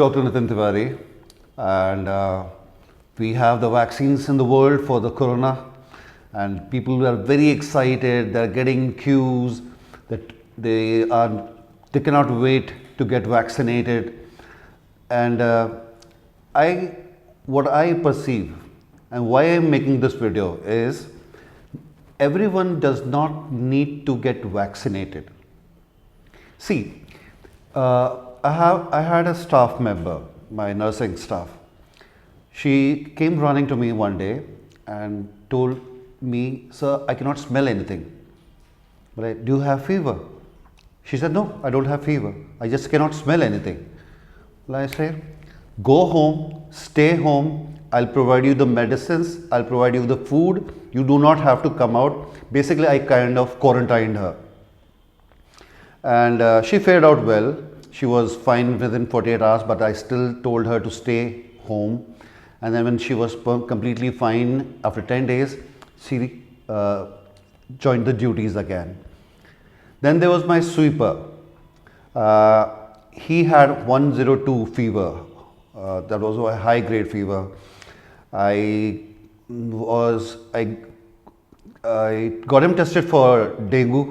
Dr. Nitin Tiwari, and we have the vaccines in the world for the corona, and people are very excited. They're getting queues that they cannot wait to get vaccinated. And what I perceive and why I'm making this video is everyone does not need to get vaccinated. See, I had a staff member, my nursing staff. She came running to me one day and told me, "Sir, I cannot smell anything." But do you have fever? She said, "No, I don't have fever. I just cannot smell anything." Well, I said, "Go home, stay home. I'll provide you the medicines. I'll provide you the food. You do not have to come out." Basically, I kind of quarantined her. And she fared out well. She was fine within 48 hours, but I still told her to stay home. And then when she was completely fine, after 10 days, she joined the duties again. Then there was my sweeper. He had 102 fever. That was a high grade fever. I got him tested for dengue,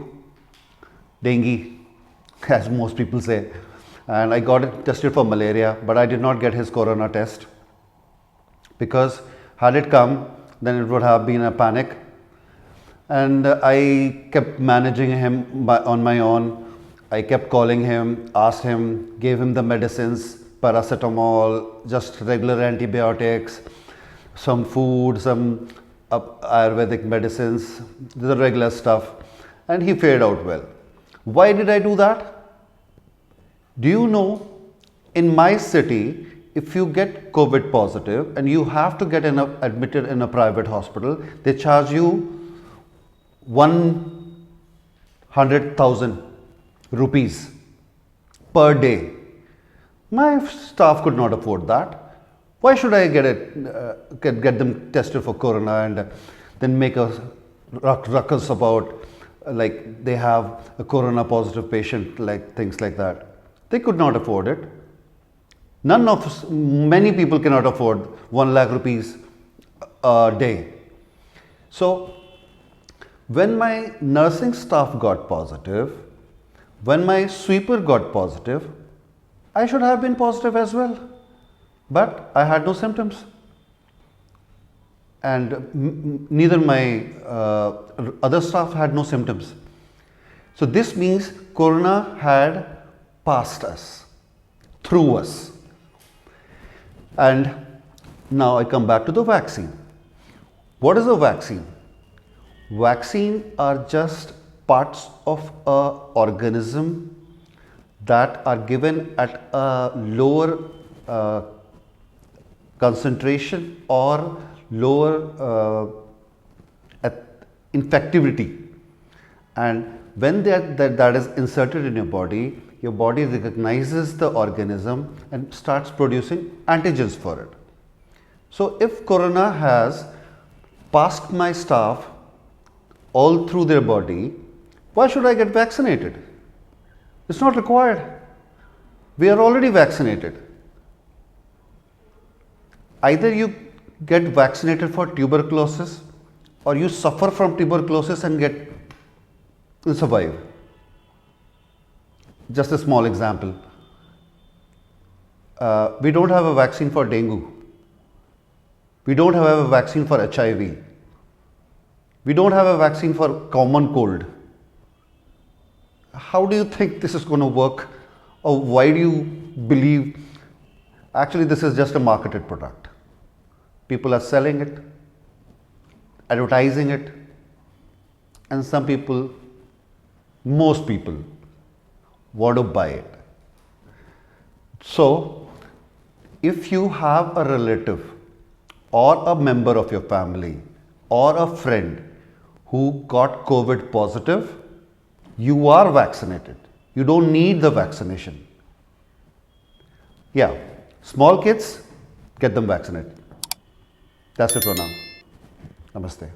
as most people say, and I got it tested for malaria, but I did not get his corona test because had it come, then it would have been a panic. And I kept managing him on my own. I kept calling him, asked him, gave him the medicines, paracetamol, just regular antibiotics, some food, some Ayurvedic medicines, the regular stuff, and he fared out well. Why did I do that? Do you know, in my city, if you get COVID positive and you have to get admitted in a private hospital, they charge you 100,000 rupees per day. My staff could not afford that. Why should I get them tested for corona and then make a ruckus about like they have a corona positive patient, like things like that? They could not afford it. Many people cannot afford 1 lakh rupees a day. So when my nursing staff got positive, when my sweeper got positive, I should have been positive as well. But I had no symptoms. And neither my other staff had no symptoms. So this means corona had passed us, through us. And now I come back to the vaccine. What is a vaccine? Vaccine are just parts of an organism that are given at a lower concentration or lower infectivity, and when that is inserted in your body recognizes the organism and starts producing antigens for it. So if corona has passed my staff all through their body, why should I get vaccinated? It's not required. We are already vaccinated. Either you get vaccinated for tuberculosis or you suffer from tuberculosis and survive. Just a small example. We don't have a vaccine for dengue. We don't have a vaccine for HIV. We don't have a vaccine for common cold. How do you think this is going to work? Or why do you believe? Actually, this is just a marketed product. People are selling it, advertising it, and some people, most people, want to buy it. So, if you have a relative or a member of your family or a friend who got COVID positive, you are vaccinated. You don't need the vaccination. Yeah, small kids, get them vaccinated. That's it for now. Namaste.